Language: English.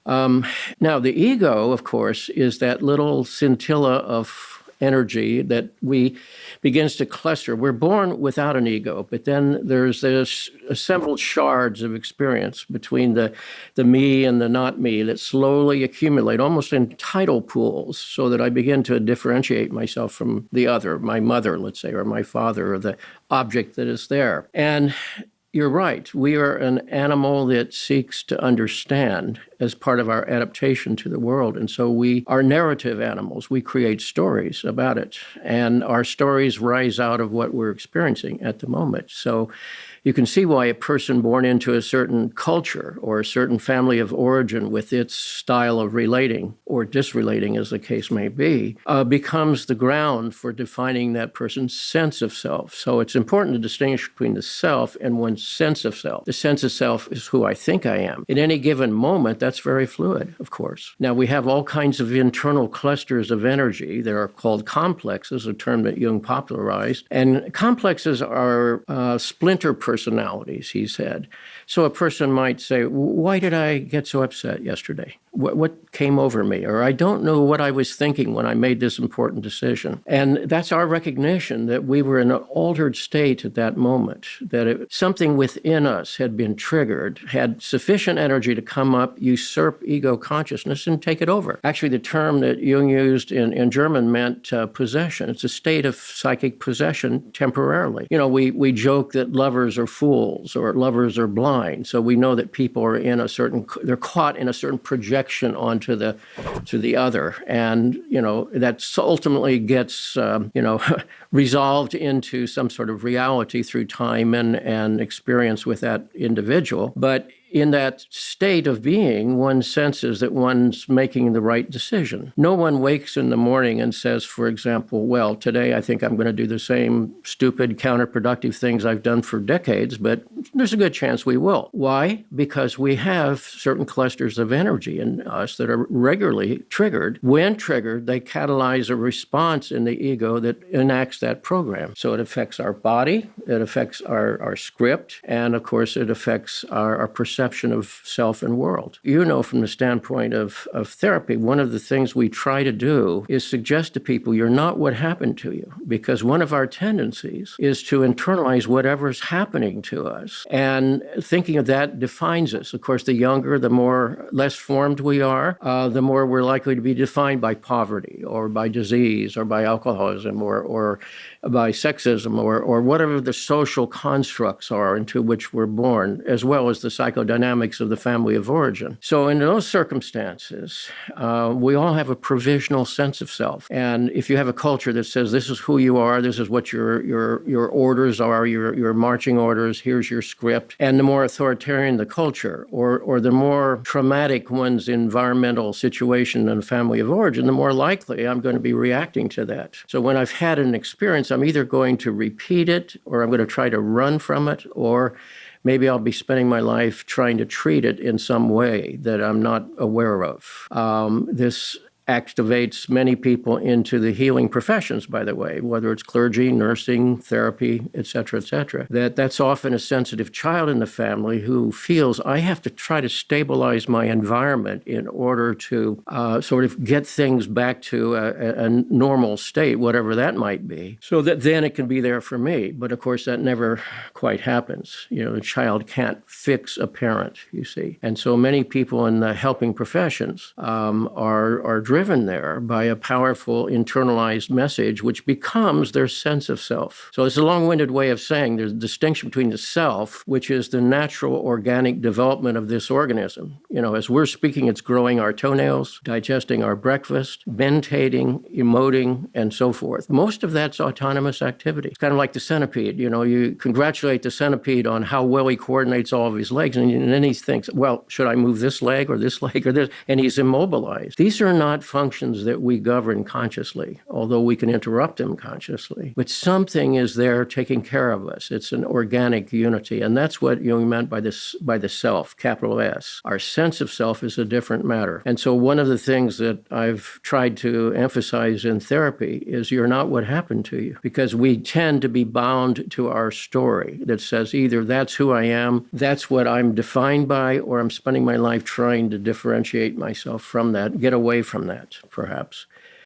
Now, the ego, of course, is that little scintilla of energy that begins to cluster. We're born without an ego, but then there's this assembled shards of experience between the me and the not me that slowly accumulate, almost in tidal pools, so that I begin to differentiate myself from the other, my mother, let's say, or my father, or the object that is there. And you're right. We are an animal that seeks to understand as part of our adaptation to the world. And so we are narrative animals. We create stories about it. And our stories rise out of what we're experiencing at the moment. So you can see why a person born into a certain culture or a certain family of origin with its style of relating or disrelating, as the case may be, becomes the ground for defining that person's sense of self. So it's important to distinguish between the self and one's sense of self. The sense of self is who I think I am. At any given moment, that's very fluid, of course. Now, we have all kinds of internal clusters of energy that are called complexes, a term that Jung popularized. And complexes are splinter personalities, he said. So a person might say, why did I get so upset yesterday? What came over me? Or I don't know what I was thinking when I made this important decision. And that's our recognition that we were in an altered state at that moment, that something within us had been triggered, had sufficient energy to come up, usurp ego consciousness, and take it over. Actually, the term that Jung used in German meant possession. It's a state of psychic possession temporarily. You know, we joke that lovers are fools or lovers are blind. So we know that people are they're caught in a certain projection onto the other, and that ultimately gets resolved into some sort of reality through time and experience with that individual. But in that state of being, one senses that one's making the right decision. No one wakes in the morning and says, for example, well, today I think I'm going to do the same stupid, counterproductive things I've done for decades, but there's a good chance we will. Why? Because we have certain clusters of energy in us that are regularly triggered. When triggered, they catalyze a response in the ego that enacts that program. So it affects our body, it affects our script, and of course it affects our perception of self and world. From the standpoint of therapy, one of the things we try to do is suggest to people you're not what happened to you, because one of our tendencies is to internalize whatever's happening to us, and thinking of that defines us. Of course, the younger, the less formed we are, the more we're likely to be defined by poverty or by disease or by alcoholism or by sexism or whatever the social constructs are into which we're born, as well as the psychodynamics of the family of origin. So in those circumstances, we all have a provisional sense of self. And if you have a culture that says this is who you are, this is what your orders are, your marching orders, here's your script, and the more authoritarian the culture or the more traumatic one's environmental situation and family of origin, the more likely I'm going to be reacting to that. So when I've had an experience, I'm either going to repeat it or I'm going to try to run from it, or maybe I'll be spending my life trying to treat it in some way that I'm not aware of. This activates many people into the healing professions, by the way, whether it's clergy, nursing, therapy, et cetera, that's often a sensitive child in the family who feels I have to try to stabilize my environment in order to sort of get things back to a normal state, whatever that might be, so that then it can be there for me. But of course, that never quite happens. The child can't fix a parent, you see. And so many people in the helping professions are driven there by a powerful internalized message, which becomes their sense of self. So it's a long-winded way of saying there's a distinction between the self, which is the natural organic development of this organism. As we're speaking, it's growing our toenails, digesting our breakfast, mentating, emoting, and so forth. Most of that's autonomous activity. It's kind of like the centipede. You congratulate the centipede on how well he coordinates all of his legs, and then he thinks, well, should I move this leg or this leg or this? And he's immobilized. These are not functions that we govern consciously, although we can interrupt them consciously. But something is there taking care of us. It's an organic unity. And that's what Jung meant by the self, capital S. Our sense of self is a different matter. And so one of the things that I've tried to emphasize in therapy is you're not what happened to you, because we tend to be bound to our story that says either that's who I am, that's what I'm defined by, or I'm spending my life trying to differentiate myself from that, get away from that, perhaps.